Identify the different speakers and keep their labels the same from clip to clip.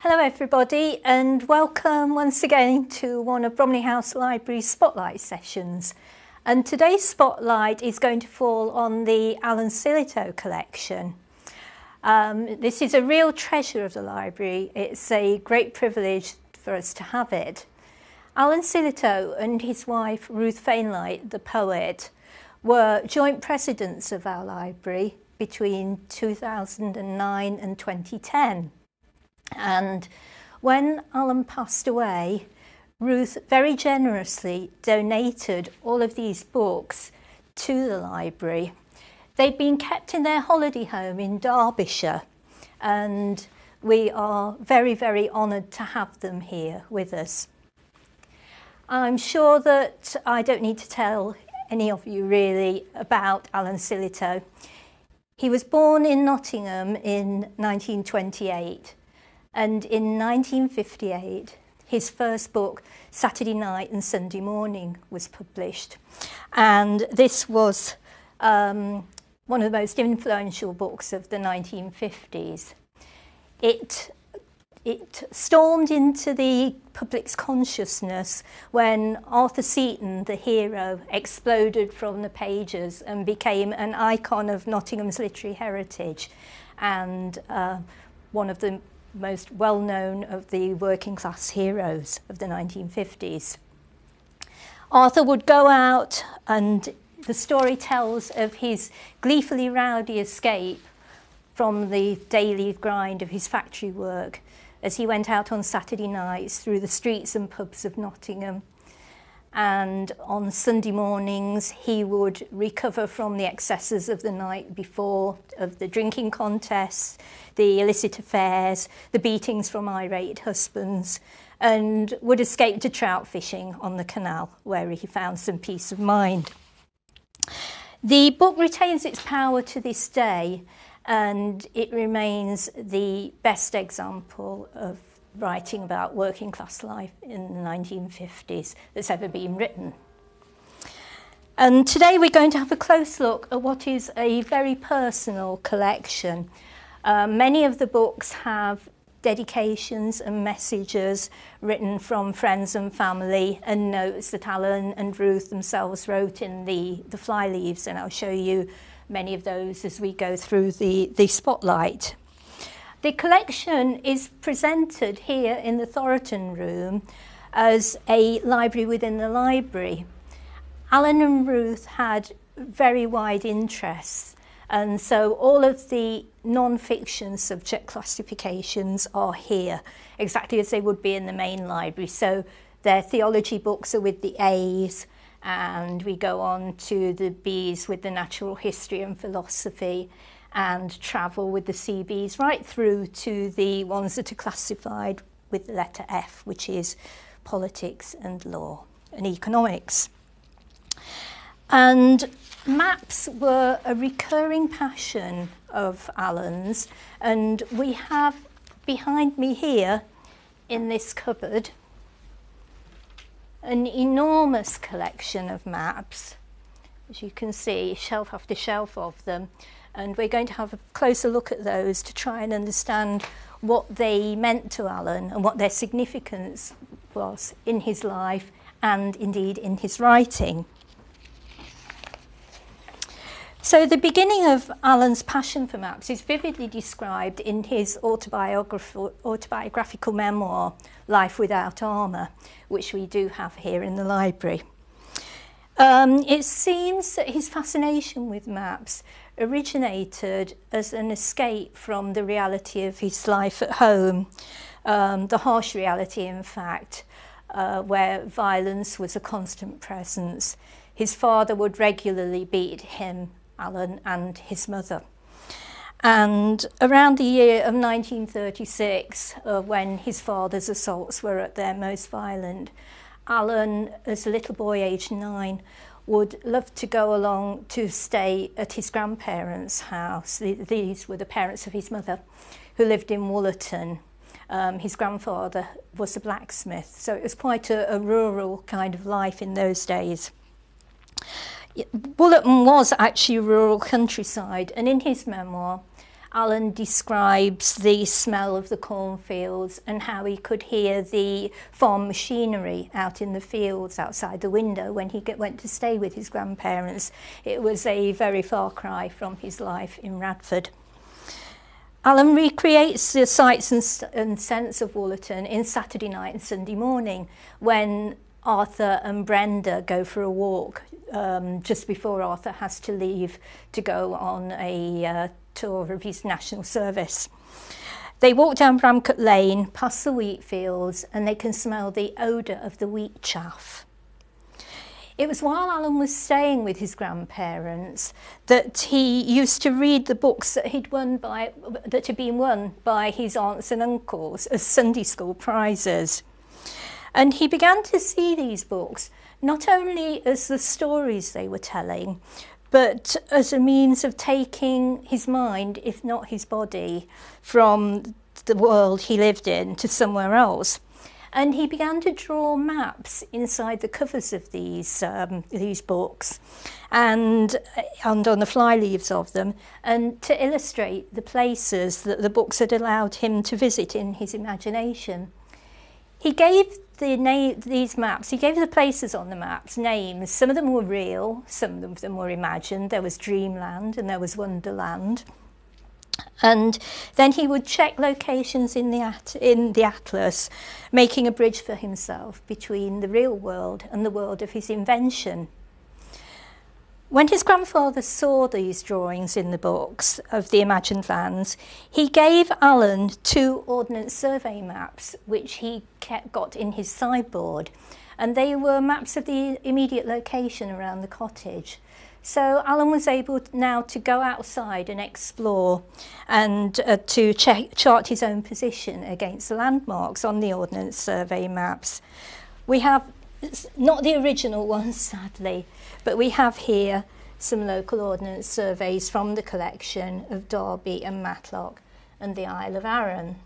Speaker 1: Hello everybody and welcome once again to one of Bromley House Library's Spotlight sessions. And today's spotlight is going to fall on the Alan Sillitoe collection. This is a real treasure of the library. It's a great privilege for us to have it. Alan Sillitoe and his wife Ruth Fainlight, the poet, were joint presidents of our library between 2009 and 2010. And when Alan passed away, Ruth very generously donated all of these books to the library. They've been kept in their holiday home in Derbyshire, and we are very, very honoured to have them here with us. I'm sure that I don't need to tell any of you really about Alan Sillitoe. He was born in Nottingham in 1928. And in 1958, his first book, Saturday Night and Sunday Morning, was published. And this was one of the most influential books of the 1950s. It stormed into the public's consciousness when Arthur Seton, the hero, exploded from the pages and became an icon of Nottingham's literary heritage and one of the most well-known of the working class heroes of the 1950s. Arthur would go out, and the story tells of his gleefully rowdy escape from the daily grind of his factory work as he went out on Saturday nights through the streets and pubs of Nottingham. And on Sunday mornings, he would recover from the excesses of the night before, of the drinking contests, the illicit affairs, the beatings from irate husbands, and would escape to trout fishing on the canal, where he found some peace of mind. The book retains its power to this day, and it remains the best example of writing about working class life in the 1950s that's ever been written. And today we're going to have a close look at what is a very personal collection. Many of the books have dedications and messages written from friends and family and notes that Alan and Ruth themselves wrote in the flyleaves, and I'll show you many of those as we go through the spotlight. The collection is presented here in the Thoroton room as a library within the library. Alan and Ruth had very wide interests, and so all of the non-fiction subject classifications are here, exactly as they would be in the main library. So their theology books are with the A's, and we go on to the B's with the natural history and philosophy, and travel with the CBs, right through to the ones that are classified with the letter F, which is politics and law and economics. And maps were a recurring passion of Alan's, and we have behind me here in this cupboard an enormous collection of maps, as you can see, shelf after shelf of them. And we're going to have a closer look at those to try and understand what they meant to Alan and what their significance was in his life and indeed in his writing. So the beginning of Alan's passion for maps is vividly described in his autobiographical memoir, Life Without Armour, which we do have here in the library. It seems that his fascination with maps originated as an escape from the reality of his life at home, the harsh reality, in fact, where violence was a constant presence. His father would regularly beat him, Alan, and his mother. And around the year of 1936, when his father's assaults were at their most violent, Alan, as a little boy aged 9, would love to go along to stay at his grandparents' house. These were the parents of his mother, who lived in Woollerton. His grandfather was a blacksmith, so it was quite a rural kind of life in those days. Woollerton was actually rural countryside, and in his memoir, Alan describes the smell of the cornfields and how he could hear the farm machinery out in the fields outside the window when he went to stay with his grandparents. It was a very far cry from his life in Radford. Alan recreates the sights and scents of Woollerton in Saturday night and Sunday morning when Arthur and Brenda go for a walk just before Arthur has to leave to go on a tour of his national service. They walk down Bramcote Lane, past the wheat fields, and they can smell the odour of the wheat chaff. It was while Alan was staying with his grandparents that he used to read the books that had been won by his aunts and uncles as Sunday school prizes. And he began to see these books not only as the stories they were telling, but as a means of taking his mind, if not his body, from the world he lived in to somewhere else. And he began to draw maps inside the covers of these books and on the fly leaves of them, and to illustrate the places that the books had allowed him to visit in his imagination. He gave these maps, he gave the places on the maps names. Some of them were real, some of them were imagined. There was Dreamland and there was Wonderland. And then he would check locations in the atlas, making a bridge for himself between the real world and the world of his invention. When his grandfather saw these drawings in the books of the imagined lands, he gave Alan 2 Ordnance Survey maps, which he got in his sideboard. And they were maps of the immediate location around the cottage. So Alan was able now to go outside and explore and to chart his own position against the landmarks on the Ordnance Survey maps. We have, not the original ones sadly, but we have here some local ordnance surveys from the collection of Derby and Matlock and the Isle of Arran.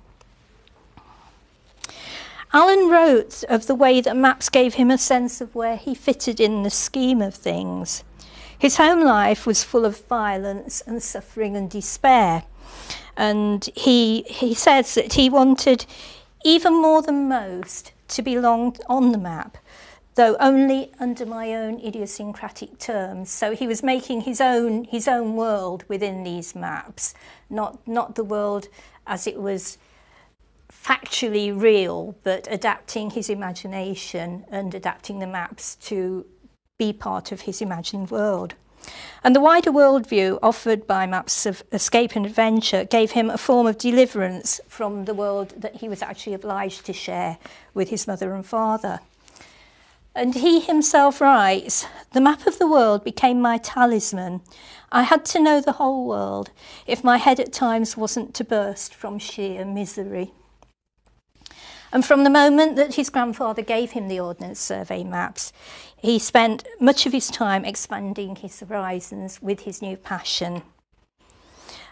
Speaker 1: Alan wrote of the way that maps gave him a sense of where he fitted in the scheme of things. His home life was full of violence and suffering and despair. And he says that he wanted, even more than most, to belong on the map, though only under my own idiosyncratic terms. So he was making his own world within these maps, not the world as it was factually real, but adapting his imagination and adapting the maps to be part of his imagined world. And the wider worldview offered by maps of escape and adventure gave him a form of deliverance from the world that he was actually obliged to share with his mother and father. And he himself writes, "The map of the world became my talisman. I had to know the whole world if my head at times wasn't to burst from sheer misery." And from the moment that his grandfather gave him the Ordnance Survey maps, he spent much of his time expanding his horizons with his new passion.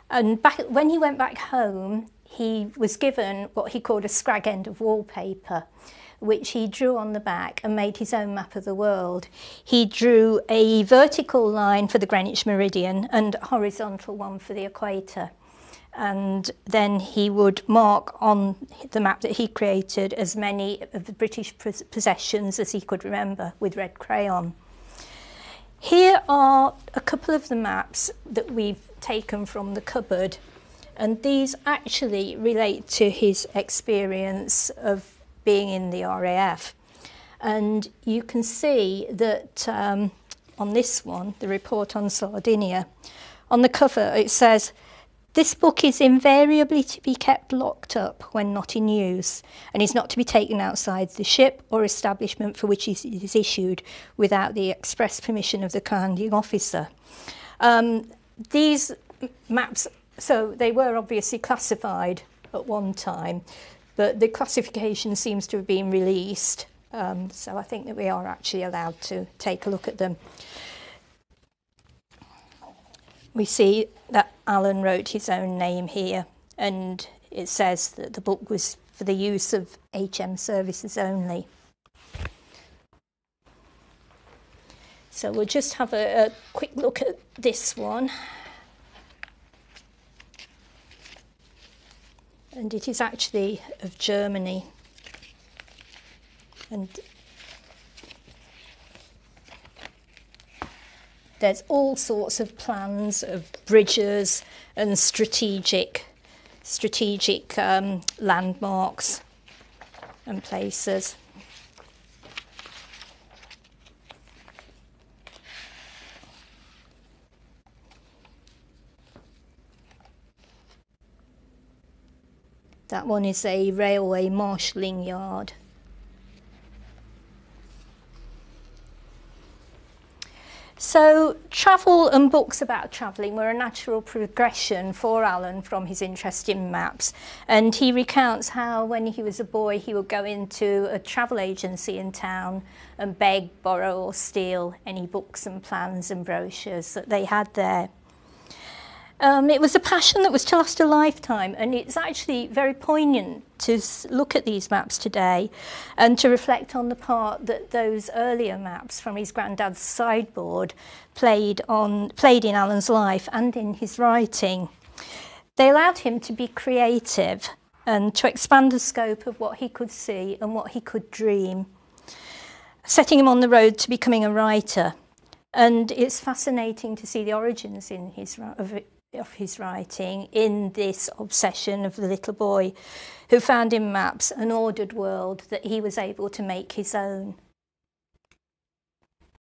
Speaker 1: And when he went back home, he was given what he called a scrag end of wallpaper, which he drew on the back and made his own map of the world. He drew a vertical line for the Greenwich Meridian and a horizontal one for the equator. And then he would mark on the map that he created as many of the British possessions as he could remember with red crayon. Here are a couple of the maps that we've taken from the cupboard, and these actually relate to his experience of being in the RAF. And you can see that on this one, the report on Sardinia, on the cover it says, "This book is invariably to be kept locked up when not in use and is not to be taken outside the ship or establishment for which it is issued without the express permission of the commanding officer." These maps, so they were obviously classified at one time, but the classification seems to have been released. So I think that we are actually allowed to take a look at them. We see that Alan wrote his own name here, and it says that the book was for the use of HM services only. So we'll just have a quick look at this one. and it is actually of Germany. And there's all sorts of plans of bridges and strategic landmarks and places. That one is a railway marshalling yard. So travel and books about travelling were a natural progression for Alan from his interest in maps, and he recounts how when he was a boy he would go into a travel agency in town and beg, borrow or steal any books and plans and brochures that they had there. It was a passion that was to last a lifetime, and it's actually very poignant to look at these maps today and to reflect on the part that those earlier maps from his granddad's sideboard played in Alan's life and in his writing. They allowed him to be creative and to expand the scope of what he could see and what he could dream, setting him on the road to becoming a writer. And it's fascinating to see the origins of his writing in this obsession of the little boy who found in maps an ordered world that he was able to make his own.